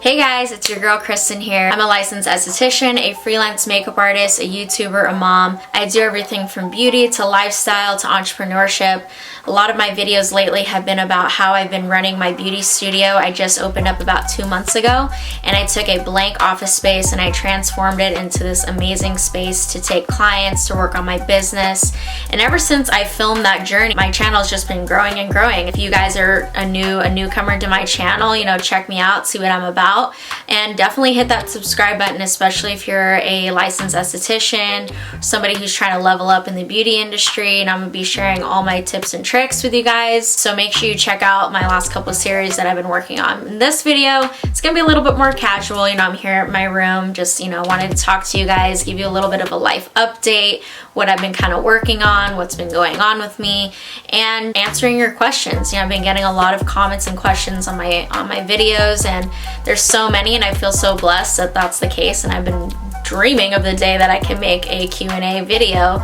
Hey guys, it's your girl Kristen here. I'm a licensed esthetician, a freelance makeup artist, a YouTuber, a mom. I do everything from beauty to lifestyle to entrepreneurship. A lot of my videos lately have been about how I've been running my beauty studio. I just opened up about 2 months ago, and I took a blank office space and I transformed it into this amazing space to take clients, to work on my business. And ever since I filmed that journey, my channel's just been growing and growing. If you guys are a newcomer to my channel, check me out, see what I'm about. And definitely hit that subscribe button, especially if you're a licensed esthetician, somebody who's trying to level up in the beauty industry. And I'm gonna be sharing all my tips and tricks with you guys, so make sure you check out my last couple series that I've been working on. In this video, it's gonna be a little bit more casual. I'm here at my room, just wanted to talk to you guys, give you a little bit of a life update, what I've been kind of working on, what's been going on with me, and answering your questions. I've been getting a lot of comments and questions on my videos, and there's so many, and I feel so blessed that that's the case. And I've been dreaming of the day that I can make a Q&A video,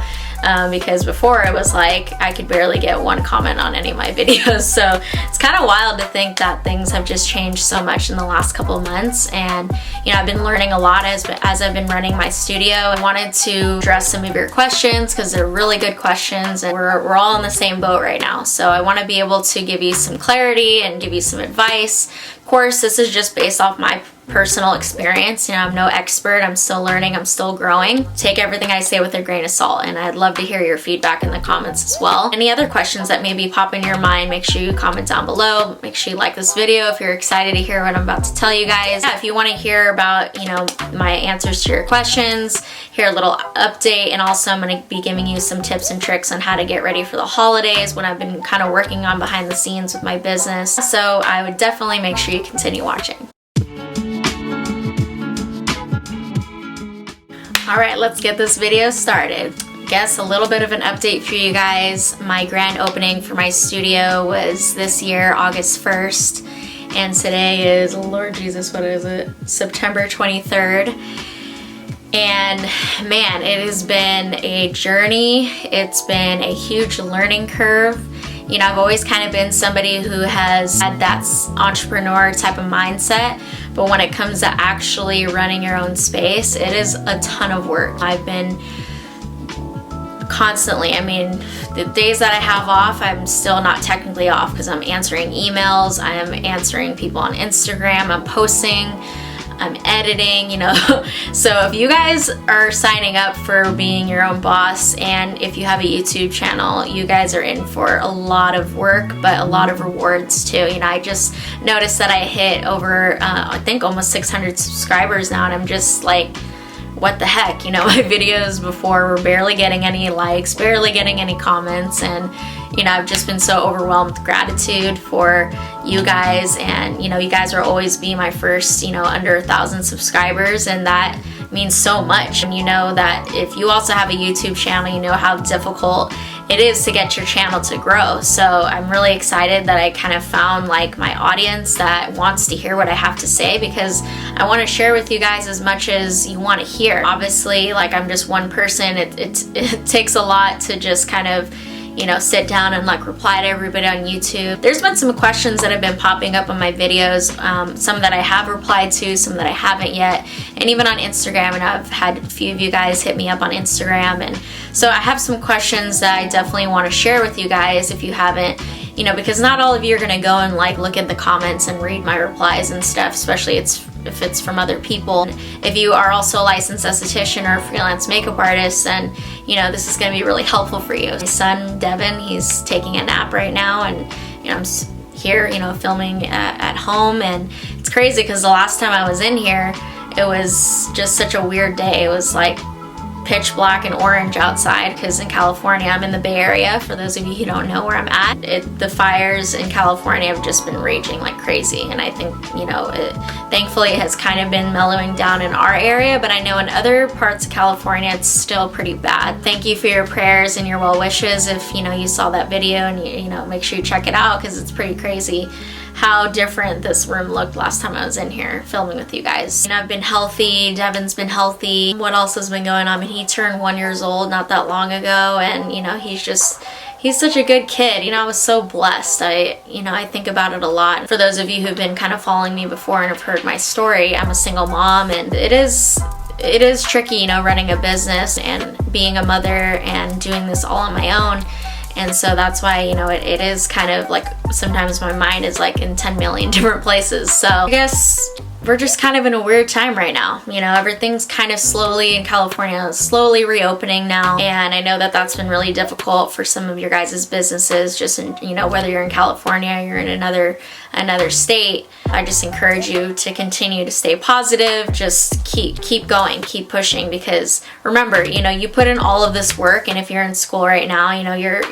because before it was like I could barely get one comment on any of my videos. So it's kind of wild to think that things have just changed so much in the last couple of months. And I've been learning a lot as I've been running my studio. I wanted to address some of your questions because they're really good questions, and we're all in the same boat right now. So I want to be able to give you some clarity and give you some advice. Of course, this is just based off my personal experience. I'm no expert. I'm still learning. I'm still growing. Take everything I say with a grain of salt, and I'd love to hear your feedback in the comments as well. Any other questions that maybe pop in your mind, make sure you comment down below. Make sure you like this video if you're excited to hear what I'm about to tell you guys. Yeah, if you want to hear about, my answers to your questions, hear a little update, and also I'm going to be giving you some tips and tricks on how to get ready for the holidays, what I've been kind of working on behind the scenes with my business. So I would definitely make sure you continue watching. Alright, let's get this video started. Guess a little bit of an update for you guys. My grand opening for my studio was this year, August 1st, and today is, Lord Jesus, what is it? September 23rd. And man, it has been a journey. It's been a huge learning curve. I've always kind of been somebody who has had that entrepreneur type of mindset, but when it comes to actually running your own space, it is a ton of work. I've been constantly, the days that I have off, I'm still not technically off because I'm answering emails, I am answering people on Instagram, I'm posting, I'm editing, So if you guys are signing up for being your own boss, and if you have a YouTube channel, you guys are in for a lot of work, but a lot of rewards too. I just noticed that I hit over, I think almost 600 subscribers now, and I'm just like, what the heck? My videos before were barely getting any likes, barely getting any comments, and I've just been so overwhelmed with gratitude for you guys, and you guys will always be my first, under 1,000 subscribers, and that means so much. And that if you also have a YouTube channel, you know how difficult it is to get your channel to grow. So I'm really excited that I kind of found like my audience that wants to hear what I have to say, because I want to share with you guys as much as you want to hear. Obviously, like, I'm just one person. It takes a lot to just kind of sit down and like reply to everybody on YouTube. There's been some questions that have been popping up on my videos, some that I have replied to, some that I haven't yet, and even on Instagram, and I've had a few of you guys hit me up on Instagram, and so I have some questions that I definitely want to share with you guys if you haven't, because not all of you are going to go and like look at the comments and read my replies and stuff, especially if it's from other people. If you are also a licensed esthetician or a freelance makeup artist, then this is going to be really helpful for you. My son Devin, he's taking a nap right now, and I'm here filming at home, and it's crazy because the last time I was in here, it was just such a weird day. It was like pitch black and orange outside, because in California, I'm in the Bay Area, for those of you who don't know where I'm at. The fires in California have just been raging like crazy, and I think thankfully it has kind of been mellowing down in our area, but I know in other parts of California it's still pretty bad. Thank you for your prayers and your well wishes. If you saw that video, and make sure you check it out, because it's pretty crazy how different this room looked last time I was in here filming with you guys. I've been healthy, Devin's been healthy. What else has been going on? He turned 1 year old not that long ago, and he's he's such a good kid. You know, I was so blessed. I think about it a lot. For those of you who've been kind of following me before and have heard my story, I'm a single mom, and it is tricky, you know, running a business and being a mother and doing this all on my own. And so that's why, you know, it is kind of like, sometimes my mind is like in 10 million different places. So I guess we're just kind of in a weird time right now. You know, everything's kind of slowly in California, slowly reopening now. And I know that that's been really difficult for some of your guys' businesses, just in, you know, whether you're in California, you're in another state. I just encourage you to continue to stay positive. Just keep going, keep pushing, because remember, you know, you put in all of this work, and if you're in school right now, you know, you're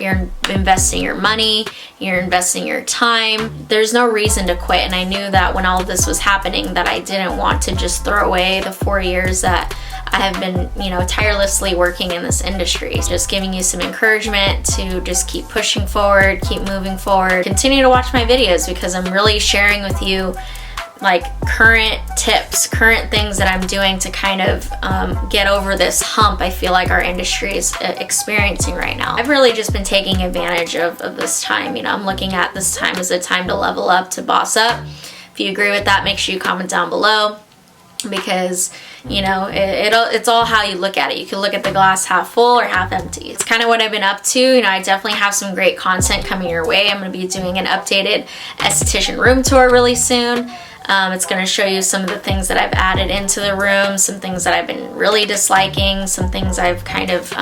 investing your money, you're investing your time. There's no reason to quit. And I knew that when all of this was happening, that I didn't want to just throw away the 4 years that I have been, you know, tirelessly working in this industry. Just giving you some encouragement to just keep pushing forward, keep moving forward. Continue to watch my videos, because I'm really sharing with you like current tips, current things that I'm doing to kind of get over this hump I feel like our industry is experiencing right now. I've really just been taking advantage of this time. You know, I'm looking at this time as a time to level up, to boss up. If you agree with that, make sure you comment down below, because you know, it's all how you look at it. You can look at the glass half full or half empty. It's kind of what I've been up to. You know, I definitely have some great content coming your way. I'm going to be doing an updated esthetician room tour really soon. It's going to show you some of the things that I've added into the room, some things that I've been really disliking, some things I've kind of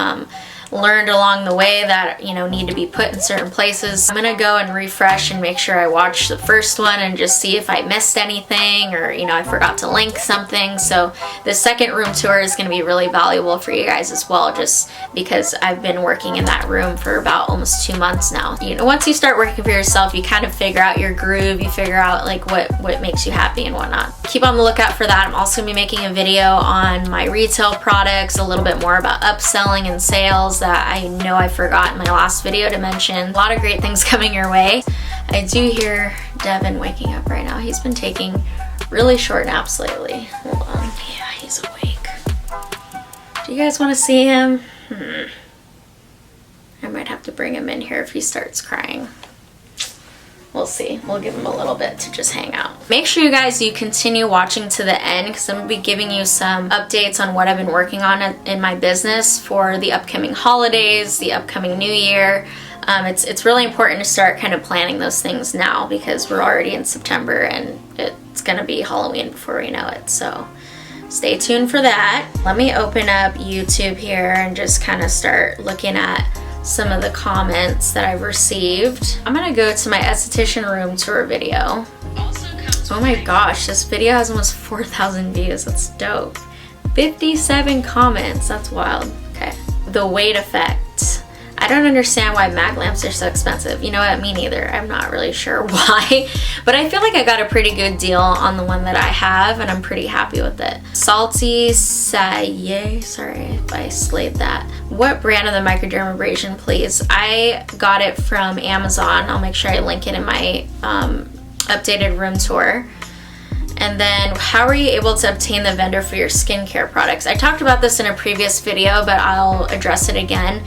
learned along the way that, you know, need to be put in certain places. I'm gonna go and refresh and make sure I watch the first one and just see if I missed anything, or, you know, I forgot to link something. So the second room tour is gonna be really valuable for you guys as well, just because I've been working in that room for about almost 2 months now. You know, once you start working for yourself, you kind of figure out your groove, you figure out like what makes you happy and whatnot. Keep on the lookout for that. I'm also gonna be making a video on my retail products, a little bit more about upselling and sales that I know I forgot in my last video to mention. A lot of great things coming your way. I do hear Devin waking up right now. He's been taking really short naps lately. Hold on. Yeah, he's awake. Do you guys want to see him? I might have to bring him in here if he starts crying. We'll see. We'll give him a little bit to just hang out. Make sure you guys, you continue watching to the end, because I'm going to be giving you some updates on what I've been working on in my business for the upcoming holidays, the upcoming new year. It's really important to start kind of planning those things now, because we're already in September and it's going to be Halloween before we know it. So stay tuned for that. Let me open up YouTube here and just kind of start looking at some of the comments that I've received. I'm gonna go to my esthetician room tour video. Oh my gosh, this video has almost 4,000 views. That's dope. 57 comments. That's wild. Okay. The weight effect. I don't understand why mag lamps are so expensive. You know what? Me neither. I'm not really sure why, but I feel like I got a pretty good deal on the one that I have, and I'm pretty happy with it. Salty Saye, sorry if I slayed that. What brand of the microdermabrasion, please? I got it from Amazon. I'll make sure I link it in my updated room tour. And then, how are you able to obtain the vendor for your skincare products? I talked about this in a previous video, but I'll address it again.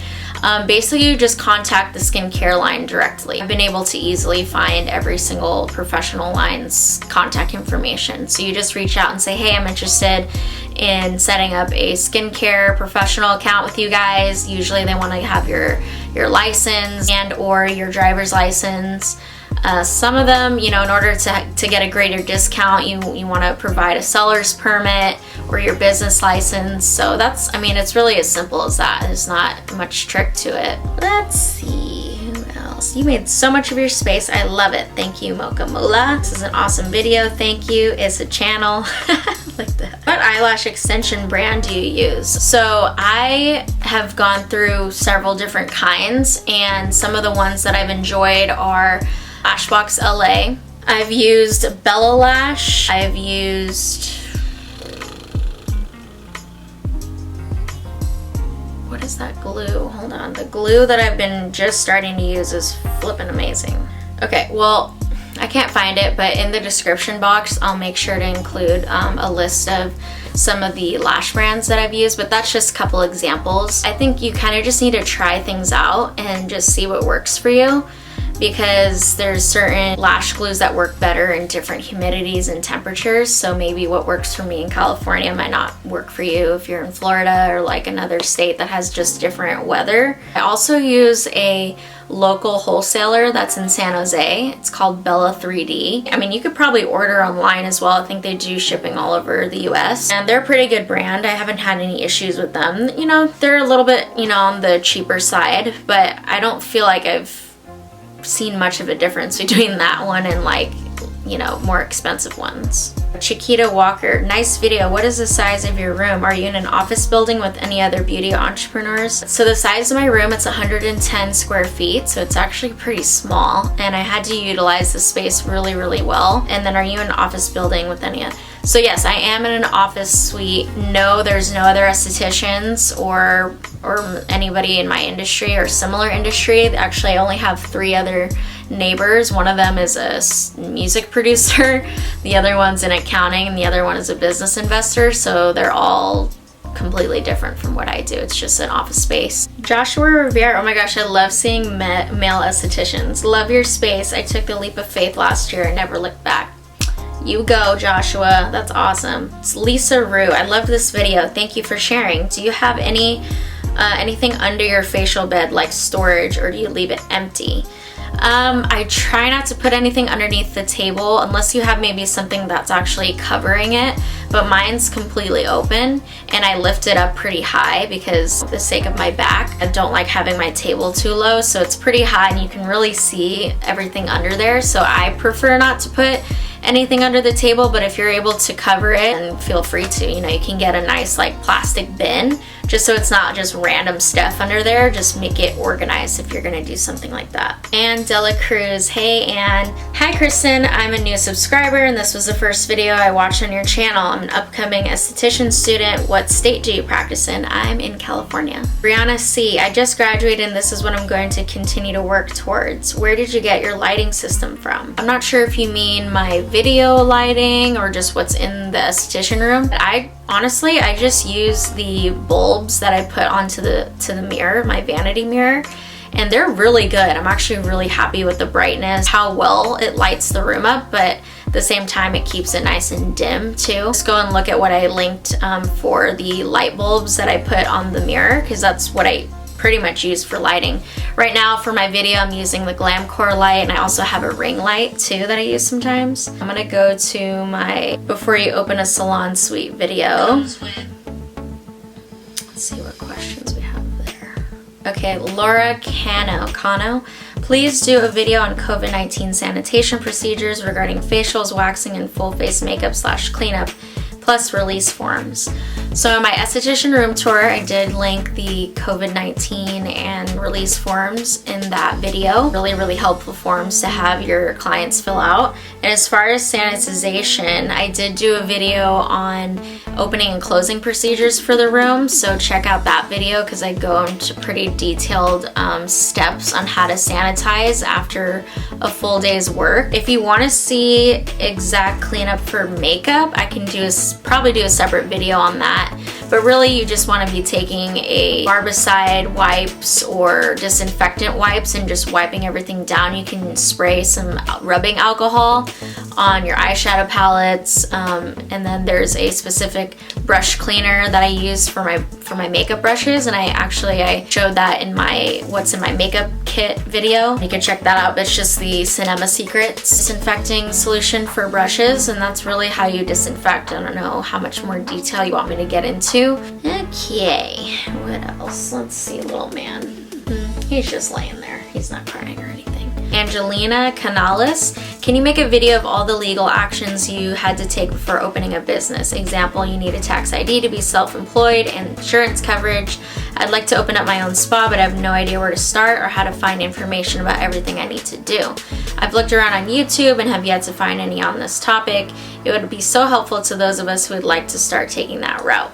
Basically, you just contact the skincare line directly. I've been able to easily find every single professional line's contact information. So you just reach out and say, hey, I'm interested in setting up a skincare professional account with you guys. Usually they want to have your license and or your driver's license. Some of them, you know, in order to get a greater discount, you want to provide a seller's permit or your business license. So that's, I mean, it's really as simple as that. There's not much trick to it. Let's see, who else? You made so much of your space. I love it. Thank you, Mocha Mola. This is an awesome video. Thank you. It's a channel. Like that. What eyelash extension brand do you use? So I have gone through several different kinds, and some of the ones that I've enjoyed are Lash Box LA. I've used Bella Lash. I've used, what is that glue? Hold on. The glue that I've been just starting to use is flippin' amazing. Okay, well, I can't find it, but in the description box, I'll make sure to include a list of some of the lash brands that I've used, but that's just a couple examples. I think you kind of just need to try things out and just see what works for you, because there's certain lash glues that work better in different humidities and temperatures. So maybe what works for me in California might not work for you if you're in Florida or like another state that has just different weather. I also use a local wholesaler that's in San Jose. It's called Bella 3D. I mean, you could probably order online as well. I think they do shipping all over the US, and they're a pretty good brand. I haven't had any issues with them. You know, they're a little bit, you know, on the cheaper side, but I don't feel like I've seen much of a difference between that one and like, you know, more expensive ones. Chiquita Walker, nice video. What is the size of your room? Are you in an office building with any other beauty entrepreneurs? So the size of my room, it's 110 square feet, so it's actually pretty small, and I had to utilize the space really, really well. And then, are you in an office building with any other? So yes, I am in an office suite. No, there's no other estheticians or anybody in my industry or similar industry. Actually, I only have 3 other neighbors. One of them is a music producer, the other one's in accounting, and the other one is a business investor. So they're all completely different from what I do. It's just an office space. Joshua Rivera, oh my gosh, I love seeing male estheticians. Love your space. I took the leap of faith last year and never looked back. You go, Joshua. That's awesome. It's Lisa Rue. I love this video. Thank you for sharing. Do you have anything under your facial bed like storage, or do you leave it empty? I try not to put anything underneath the table unless you have maybe something that's actually covering it, but mine's completely open and I lift it up pretty high because for the sake of my back, I don't like having my table too low, so it's pretty high and you can really see everything under there. So I prefer not to put anything under the table, but if you're able to cover it, and feel free to, you know, you can get a nice like plastic bin just so it's not just random stuff under there. Just make it organized if you're gonna do something like that. And Della Cruz, hey Anne. Hi Kristen, I'm a new subscriber and this was the first video I watched on your channel. I'm an upcoming esthetician student. What state do you practice in? I'm in California. Brianna C, I just graduated and this is what I'm going to continue to work towards. Where did you get your lighting system from? I'm not sure if you mean my video lighting or just what's in the esthetician room. Honestly, I just use the bulbs that I put onto the mirror, my vanity mirror, and they're really good. I'm actually really happy with the brightness, how well it lights the room up, but at the same time it keeps it nice and dim too. Just go and look at what I linked for the light bulbs that I put on the mirror, because that's what I pretty much use for lighting. Right now for my video I'm using the Glamcore light, and I also have a ring light too that I use sometimes. I'm gonna go to my before you open a salon suite video. Let's see what questions we have there. Okay, Laura Cano, please do a video on COVID-19 sanitation procedures regarding facials, waxing, and full face makeup / cleanup, plus release forms. So in my esthetician room tour, I did link the COVID-19 and release forms in that video. Really, really helpful forms to have your clients fill out. And as far as sanitization, I did do a video on opening and closing procedures for the room, so check out that video because I go into pretty detailed steps on how to sanitize after a full day's work. If you want to see exact cleanup for makeup, I can probably do a separate video on that. But really you just want to be taking a barbicide wipes or disinfectant wipes and just wiping everything down. You can spray some rubbing alcohol on your eyeshadow palettes, and then there's a specific brush cleaner that I use for my makeup brushes, and I showed that in my what's in my makeup kit video. You can check that out. It's just the Cinema Secrets disinfecting solution for brushes, and that's really how you disinfect. I don't know how much more detail you want me to get into. Okay, what else? Let's see, little man. He's just laying there. He's not crying or anything. Angelina Canales, can you make a video of all the legal actions you had to take before opening a business? Example, you need a tax ID to be self-employed and insurance coverage. I'd like to open up my own spa, but I have no idea where to start or how to find information about everything I need to do. I've looked around on YouTube and have yet to find any on this topic. It would be so helpful to those of us who would like to start taking that route.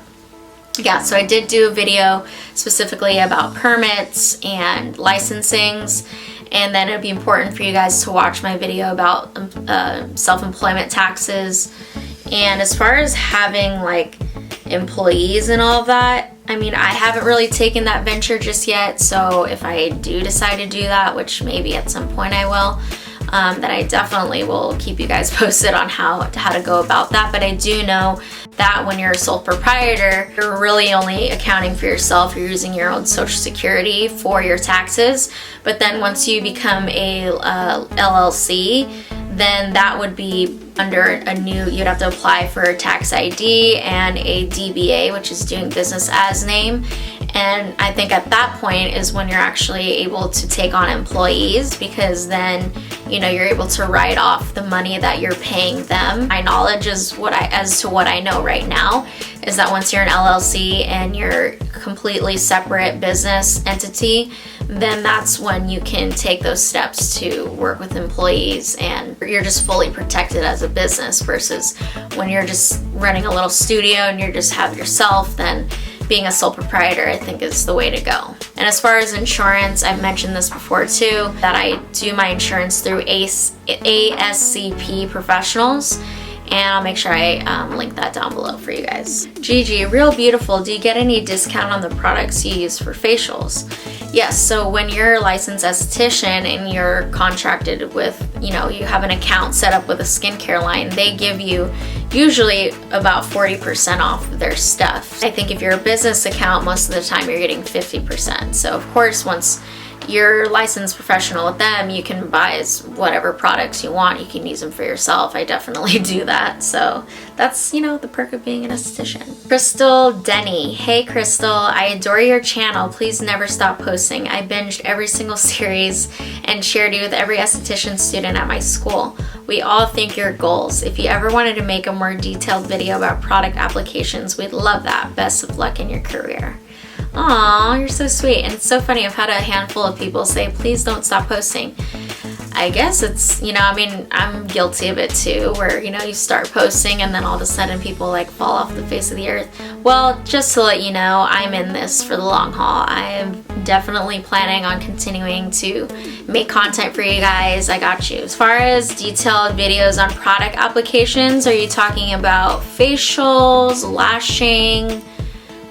Yeah, so I did do a video specifically about permits and licensings, and then it'd be important for you guys to watch my video about self-employment taxes. And as far as having like employees and all of that. I mean, I haven't really taken that venture just yet, so if I do decide to do that, which maybe at some point I will, then I definitely will keep you guys posted on how to go about that. But I do know that when you're a sole proprietor, you're really only accounting for yourself. You're using your own social security for your taxes. But then once you become a LLC, then that would be under a new, you'd have to apply for a tax ID and a DBA, which is doing business as name. And I think at that point is when you're actually able to take on employees, because then, you know, you're able to write off the money that you're paying them. My knowledge is as to what I know right now is that once you're an LLC and you're completely separate business entity, then that's when you can take those steps to work with employees and you're just fully protected as a business, versus when you're just running a little studio and you just have yourself, then being a sole proprietor, I think, is the way to go. And as far as insurance, I've mentioned this before too, that I do my insurance through ASCP Professionals, and I'll make sure I link that down below for you guys. Gigi, real beautiful, do you get any discount on the products you use for facials? Yes, so when you're a licensed esthetician and you're contracted with, you know, you have an account set up with a skincare line, they give you usually about 40% off of their stuff. I think if you're a business account, most of the time you're getting 50%. So of course, once you're a licensed professional with them, you can buy whatever products you want. You can use them for yourself. I definitely do that. So that's, you know, the perk of being an esthetician. Crystal Denny. Hey Crystal, I adore your channel. Please never stop posting. I binged every single series and shared you with every esthetician student at my school. We all think your goals. If you ever wanted to make a more detailed video about product applications, we'd love that. Best of luck in your career. Aw, you're so sweet. And it's so funny, I've had a handful of people say, please don't stop posting. I guess it's, you know, I mean, I'm guilty of it too, where, you know, you start posting and then all of a sudden people like fall off the face of the earth. Well, just to let you know, I'm in this for the long haul. I am definitely planning on continuing to make content for you guys. I got you. As far as detailed videos on product applications, are you talking about facials, lashing,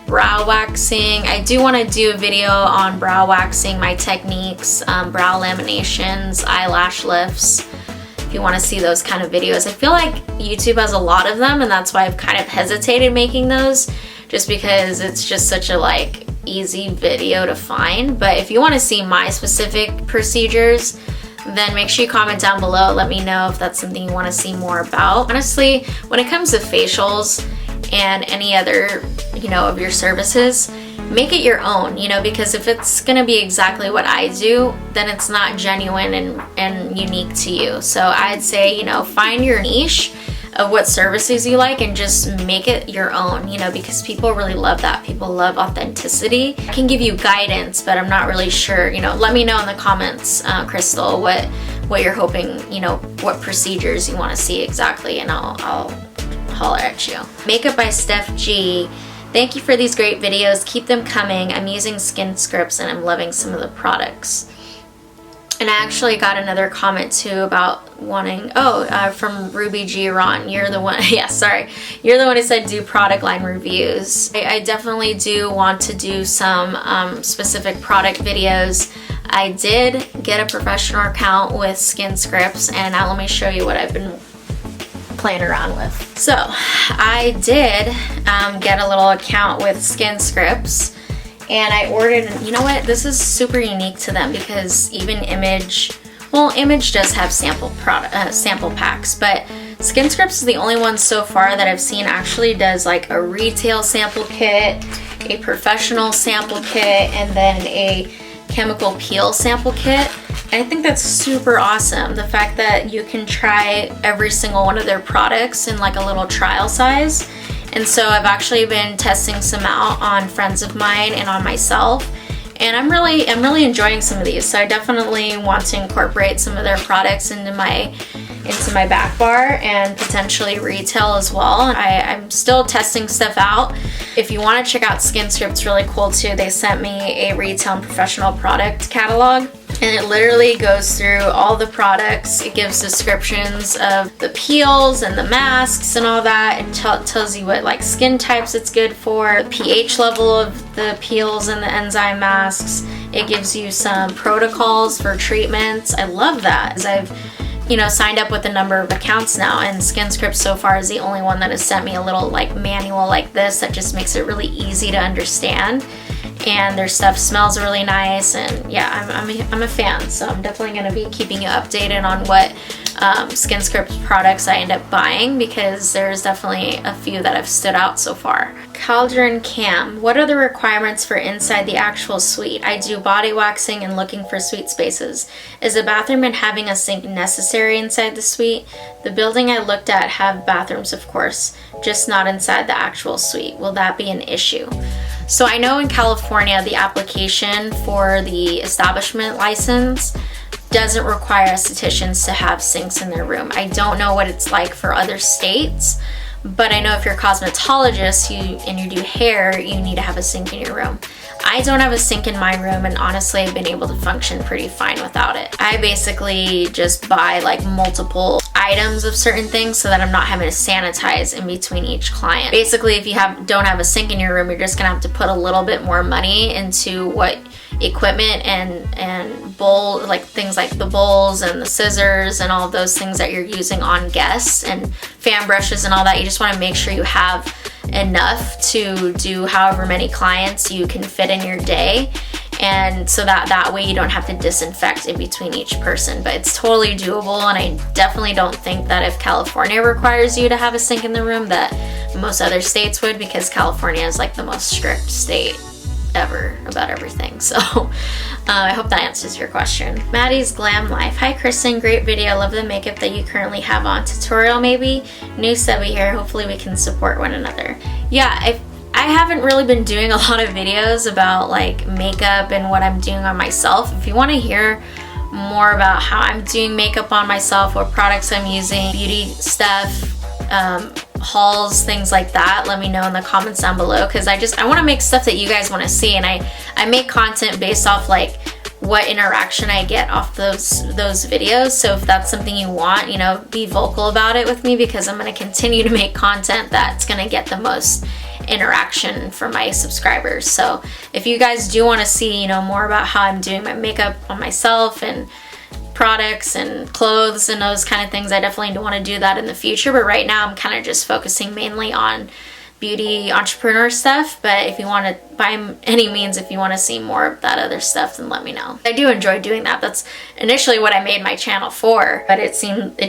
brow waxing? I do want to do a video on brow waxing, my techniques, brow laminations, eyelash lifts, if you want to see those kind of videos. I feel like YouTube has a lot of them, and that's why I've kind of hesitated making those, just because it's just such a like easy video to find. But if you want to see my specific procedures, then make sure you comment down below. Let me know if that's something you want to see more about. Honestly, when it comes to facials and any other, you know, of your services, make it your own, you know, because if it's gonna be exactly what I do, then it's not genuine and unique to you. So I'd say, you know, find your niche of what services you like and just make it your own, you know, because people really love that. People love authenticity. I can give you guidance, but I'm not really sure, you know. Let me know in the comments, Crystal, what you're hoping, you know, what procedures you want to see exactly, and I'll holler at you. Makeup by Steph G. Thank you for these great videos. Keep them coming. I'm using Skin Scripts and I'm loving some of the products. And I actually got another comment too about wanting, from Ruby G. Ron. You're the one, yeah, sorry. You're the one who said do product line reviews. I definitely do want to do some specific product videos. I did get a professional account with Skin Scripts, and now let me show you what I've been playing around with. So I did get a little account with Skin Scripts, and I ordered, you know what, this is super unique to them, because even Image does have sample packs, but Skin Scripts is the only one so far that I've seen actually does like a retail sample kit, a professional sample kit, and then a chemical peel sample kit. And I think that's super awesome. The fact that you can try every single one of their products in like a little trial size. And so I've actually been testing some out on friends of mine and on myself. And I'm really enjoying some of these. So I definitely want to incorporate some of their products into my back bar and potentially retail as well. I'm still testing stuff out. If you want to check out Skin Scripts, really cool too. They sent me a retail and professional product catalog. And it literally goes through all the products. It gives descriptions of the peels and the masks and all that. It tells you what like skin types it's good for, the pH level of the peels and the enzyme masks. It gives you some protocols for treatments. I love that, as I've signed up with a number of accounts now, and SkinScript so far is the only one that has sent me a little like manual like this that just makes it really easy to understand. And their stuff smells really nice, and yeah, I'm a fan, so I'm definitely going to be keeping you updated on what SkinScript products I end up buying, because there's definitely a few that have stood out so far. Cauldron Cam, what are the requirements for inside the actual suite? I do body waxing and looking for suite spaces. Is a bathroom and having a sink necessary inside the suite? The building I looked at have bathrooms, of course, just not inside the actual suite. Will that be an issue? So I know in California, the application for the establishment license doesn't require estheticians to have sinks in their room. I don't know what it's like for other states, but I know if you're a cosmetologist and you do hair, you need to have a sink in your room. I don't have a sink in my room, and honestly, I've been able to function pretty fine without it. I basically just buy like multiple items of certain things so that I'm not having to sanitize in between each client. Basically, if you don't have a sink in your room, you're just gonna have to put a little bit more money into what equipment and bowl, like things like the bowls and the scissors and all of those things that you're using on guests, and fan brushes and all that. You just want to make sure you have enough to do however many clients you can fit in your day, and so that way you don't have to disinfect in between each person. But it's totally doable, and I definitely don't think that if California requires you to have a sink in the room that most other states would, because California is like the most strict state ever about everything. So I hope that answers your question. Maddie's Glam Life. Hi Kristen, great video. Love the makeup that you currently have on. Tutorial maybe? New subby here. Hopefully we can support one another. Yeah, I haven't really been doing a lot of videos about like makeup and what I'm doing on myself. If you want to hear more about how I'm doing makeup on myself, what products I'm using, beauty stuff, hauls, things like that, let me know in the comments down below, because I want to make stuff that you guys want to see, and I make content based off like what interaction I get off those videos. So if that's something you want, be vocal about it with me, because I'm going to continue to make content that's going to get the most interaction from my subscribers. So if you guys do want to see more about how I'm doing my makeup on myself and products and clothes and those kind of things, I definitely want to do that in the future. But right now I'm kind of just focusing mainly on beauty entrepreneur stuff. But if you want to, by any means, if you want to see more of that other stuff, then let me know. I do enjoy doing that. That's initially what I made my channel for, but it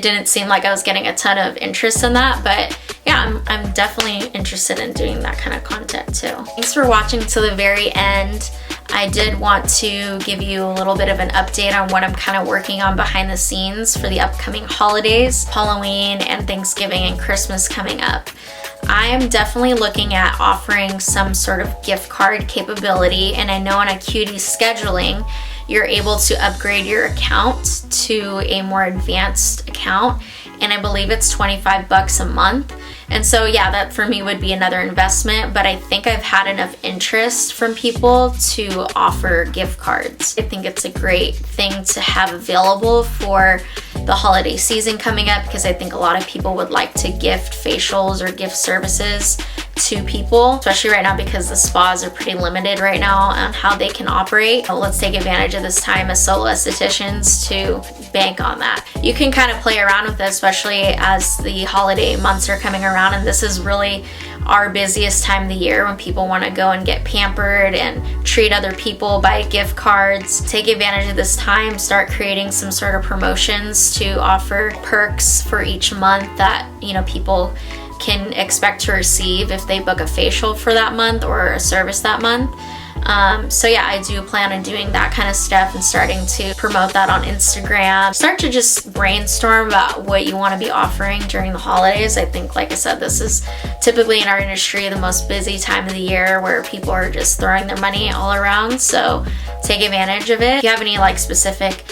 didn't seem like I was getting a ton of interest in that. But yeah, I'm definitely interested in doing that kind of content too. Thanks for watching to the very end. I did want to give you a little bit of an update on what I'm kind of working on behind the scenes for the upcoming holidays, Halloween and Thanksgiving and Christmas coming up. I am definitely looking at offering some sort of gift card capability, and I know in Acuity scheduling, you're able to upgrade your account to a more advanced account, and I believe it's $25 a month. And so yeah, that for me would be another investment, but I think I've had enough interest from people to offer gift cards. I think it's a great thing to have available for the holiday season coming up, because I think a lot of people would like to gift facials or gift services to people, especially right now because the spas are pretty limited right now on how they can operate. So let's take advantage of this time as solo estheticians to bank on that. You can kind of play around with it, especially as the holiday months are coming around, and this is really our busiest time of the year when people want to go and get pampered and treat other people by gift cards. Take advantage of this time, start creating some sort of promotions to offer perks for each month that people can expect to receive if they book a facial for that month or a service that month. So yeah, I do plan on doing that kind of stuff and starting to promote that on Instagram. Start to just brainstorm about what you want to be offering during the holidays. I think, like I said, this is typically in our industry the most busy time of the year where people are just throwing their money all around. So take advantage of it. If you have any specific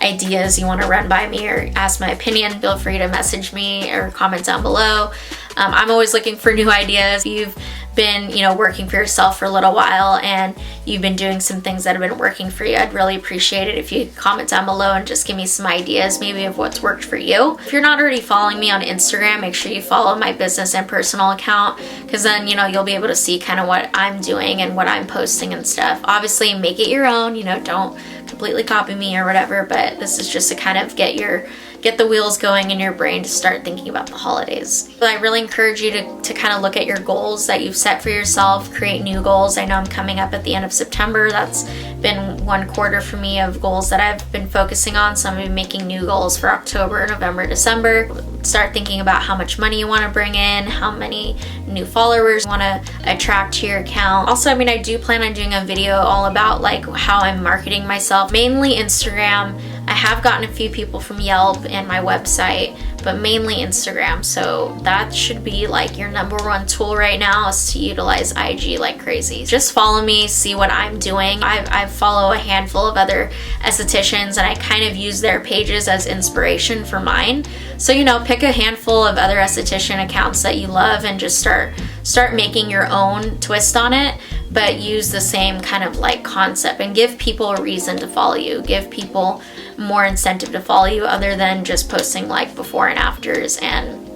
ideas you want to run by me or ask my opinion, feel free to message me or comment down below. I'm always looking for new ideas. If you've been, you know, working for yourself for a little while and you've been doing some things that have been working for you, I'd really appreciate it if you could comment down below and just give me some ideas maybe of what's worked for you. If you're not already following me on Instagram, make sure you follow my business and personal account, because then, you know, you'll be able to see kind of what I'm doing and what I'm posting and stuff. Obviously, make it your own, you know, don't completely copy me or whatever, but this is just to kind of get the wheels going in your brain to start thinking about the holidays. But I really encourage you to kind of look at your goals that you've set for yourself, create new goals. I know I'm coming up at the end of September. That's been 1 quarter for me of goals that I've been focusing on. So I'm going to be making new goals for October, November, December. Start thinking about how much money you want to bring in, how many new followers you want to attract to your account. Also, I mean, I do plan on doing a video all about like how I'm marketing myself, mainly Instagram. I have gotten a few people from Yelp and my website, but mainly Instagram. So that should be like your #1 tool right now, is to utilize IG like crazy. Just follow me, see what I'm doing. I follow a handful of other estheticians and I kind of use their pages as inspiration for mine. So, you know, pick a handful of other esthetician accounts that you love and just start making your own twist on it, but use the same kind of like concept and give people a reason to follow you. Give people more incentive to follow you other than just posting like before and afters and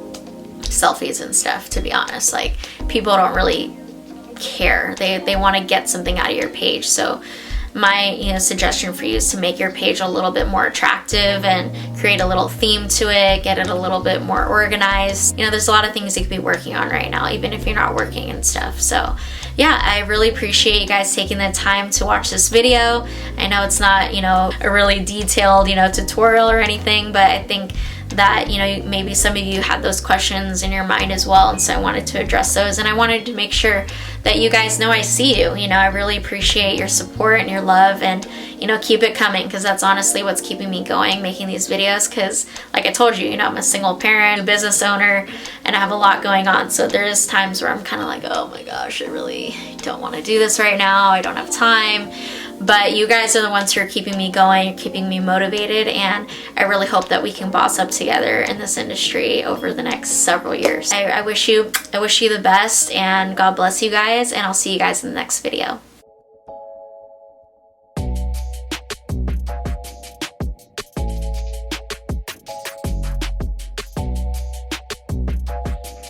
selfies and stuff. To be honest, like, people don't really care. They want to get something out of your page. So my, you know, suggestion for you is to make your page a little bit more attractive and create a little theme to it, get it a little bit more organized. You know, there's a lot of things you could be working on right now, even if you're not working and stuff. So yeah, I really appreciate you guys taking the time to watch this video. I know it's not, you know, a really detailed, you know, tutorial or anything, but I think that, you know, maybe some of you had those questions in your mind as well, and so I wanted to address those, and I wanted to make sure that you guys know I see you. You know, I really appreciate your support and your love, and, you know, keep it coming, because that's honestly what's keeping me going, making these videos, because like I told you, you know, I'm a single parent, a business owner, and I have a lot going on. So there's times where I'm kind of like, oh my gosh, I really don't want to do this right now, I don't have time. But you guys are the ones who are keeping me going, you're keeping me motivated, and I really hope that we can boss up together in this industry over the next several years. I wish you the best, and God bless you guys, and I'll see you guys in the next video.